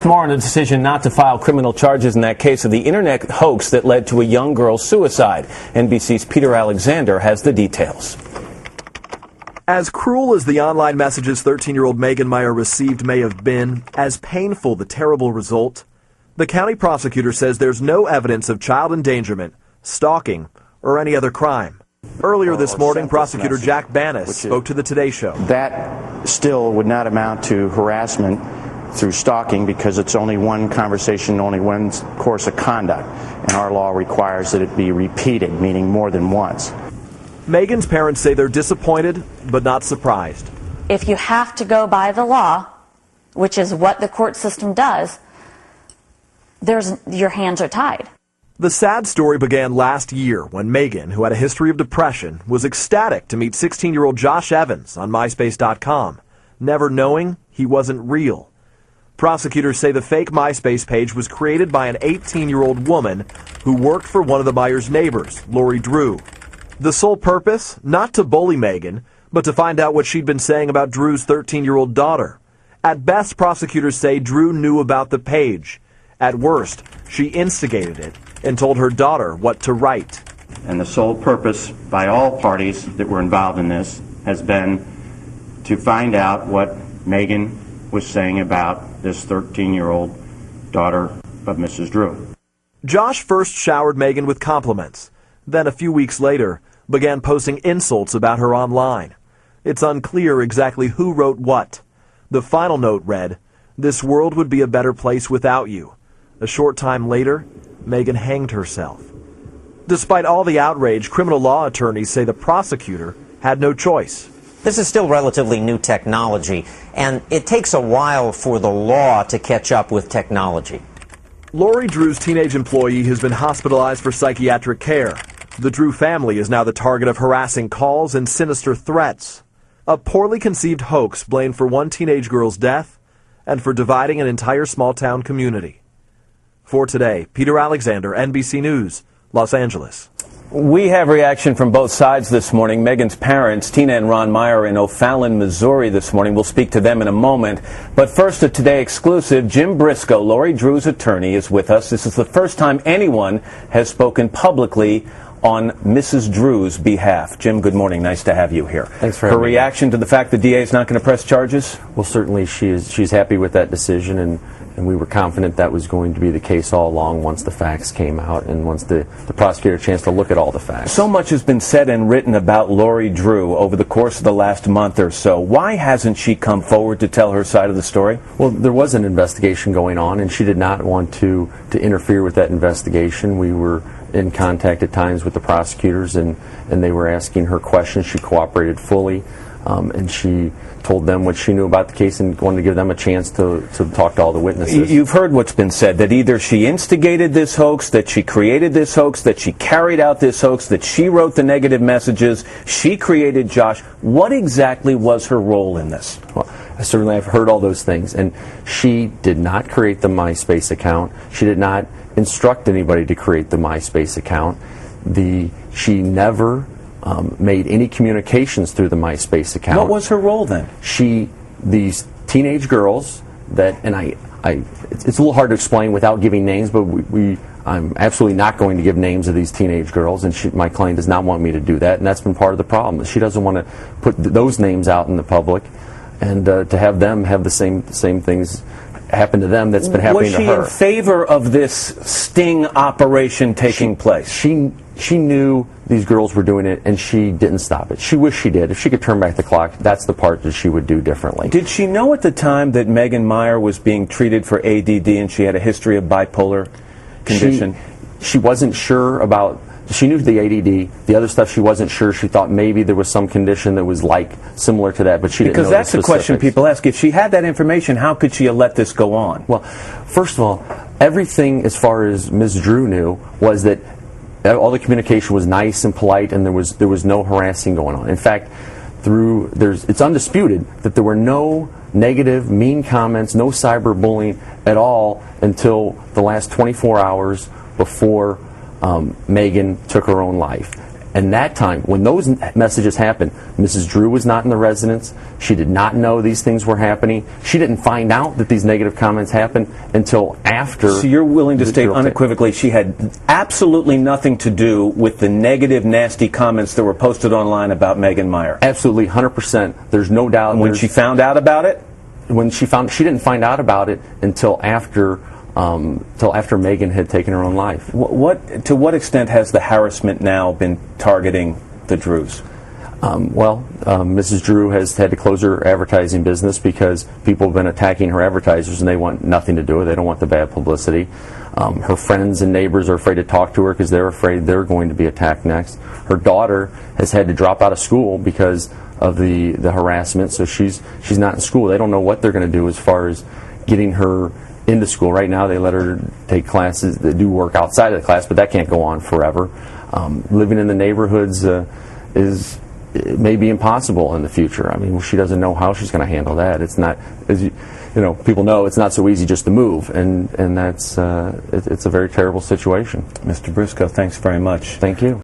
More on a decision not to file criminal charges in that case of the internet hoax that led to a young girl's suicide. NBC's Peter Alexander has the details. As cruel as the online messages 13-year-old Megan Meier received may have been, as painful the terrible result, the county prosecutor says there's no evidence of child endangerment, stalking, or any other crime. Earlier this morning, prosecutor Jack Banas spoke to the Today Show. That still would not amount to harassment through stalking because it's only one conversation, only one course of conduct, and our law requires that it be repeated, meaning more than once. Megan's parents say they're disappointed but not surprised. If you have to go by the law, which is what the court system does, your hands are tied. The sad story began last year when Megan, who had a history of depression, was ecstatic to meet 16-year-old Josh Evans on MySpace.com, never knowing he wasn't real. Prosecutors say the fake MySpace page was created by an 18-year-old woman who worked for one of the Meier's neighbors, Lori Drew. The sole purpose? Not to bully Megan, but to find out what she'd been saying about Drew's 13-year-old daughter. At best, prosecutors say Drew knew about the page. At worst, she instigated it and told her daughter what to write. And the sole purpose by all parties that were involved in this has been to find out what Megan was saying about this 13-year-old daughter of Mrs. Drew. Josh first showered Megan with compliments, then a few weeks later began posting insults about her online. It's unclear exactly who wrote what. The final note read, "This world would be a better place without you." A short time later, Megan hanged herself. Despite all the outrage, criminal law attorneys say the prosecutor had no choice. This is still relatively new technology, and it takes a while for the law to catch up with technology. Lori Drew's teenage employee has been hospitalized for psychiatric care. The Drew family is now the target of harassing calls and sinister threats. A poorly conceived hoax blamed for one teenage girl's death and for dividing an entire small-town community. For Today, Peter Alexander, NBC News, Los Angeles. We have reaction from both sides this morning. Megan's parents, Tina and Ron Meier in O'Fallon, Missouri this morning. We'll speak to them in a moment. But first, a Today exclusive. Jim Briscoe, Lori Drew's attorney, is with us. This is the first time anyone has spoken publicly on Mrs. Drew's behalf. Jim, good morning. Nice to have you here. Thanks for having me. Her reaction to the fact the DA is not going to press charges? Well, certainly she's happy with that decision, and we were confident that was going to be the case all along once the facts came out and once the prosecutor had a chance to look at all the facts. So much has been said and written about Lori Drew over the course of the last month or so. Why hasn't she come forward to tell her side of the story? Well, there was an investigation going on, and she did not want to interfere with that investigation. We were in contact at times with the prosecutors, and they were asking her questions. She cooperated fully, and she told them what she knew about the case and wanted to give them a chance to talk to all the witnesses. You've heard what's been said, that either she instigated this hoax, that she created this hoax, that she carried out this hoax, that she wrote the negative messages, she created Josh. What exactly was her role in this? Well, I certainly have heard all those things, and she did not create the MySpace account. She did not instruct anybody to create the MySpace account. She never made any communications through the MySpace account. What was her role then? These teenage girls that, and it's a little hard to explain without giving names, but I'm absolutely not going to give names of these teenage girls, and my client does not want me to do that, and that's been part of the problem. She doesn't want to put those names out in the public, and to have them have the same things happen to them that's been happening to her. Was she in favor of this sting operation taking place? She knew these girls were doing it, and she didn't stop it. She wished she did. If she could turn back the clock, that's the part that she would do differently. Did she know at the time that Megan Meier was being treated for ADD and she had a history of bipolar condition? She wasn't sure about... She knew the ADD. The other stuff she wasn't sure. She thought maybe there was some condition that was similar to that, but she didn't know the specifics. Because that's the question people ask. If she had that information, how could she have let this go on? Well, first of all, everything as far as Ms. Drew knew was that all the communication was nice and polite, and there was no harassing going on. In fact, it's undisputed that there were no negative, mean comments, no cyberbullying at all until the last 24 hours before Megan took her own life. And that time, when those messages happened, Mrs. Drew was not in the residence. She did not know these things were happening. She didn't find out that these negative comments happened until after. So you're willing to state unequivocally she had absolutely nothing to do with the negative, nasty comments that were posted online about Megan Meier? Absolutely, 100%. There's no doubt. And when she found out about it? She didn't find out about it until after Megan had taken her own life. To what extent has the harassment now been targeting the Drews? Mrs. Drew has had to close her advertising business because people have been attacking her advertisers and they want nothing to do with it. They don't want the bad publicity. Her friends and neighbors are afraid to talk to her because they're afraid they're going to be attacked next. Her daughter has had to drop out of school because of the harassment, so she's not in school. They don't know what they're going to do as far as getting her into school. Right now they let her take classes that do work outside of the class, but that can't go on forever. Living in the neighborhoods it may be impossible in the future. I mean, she doesn't know how she's going to handle that. It's not, as you know, people know it's not so easy just to move, and that's it's a very terrible situation. Mr. Briscoe, thanks very much. Thank you.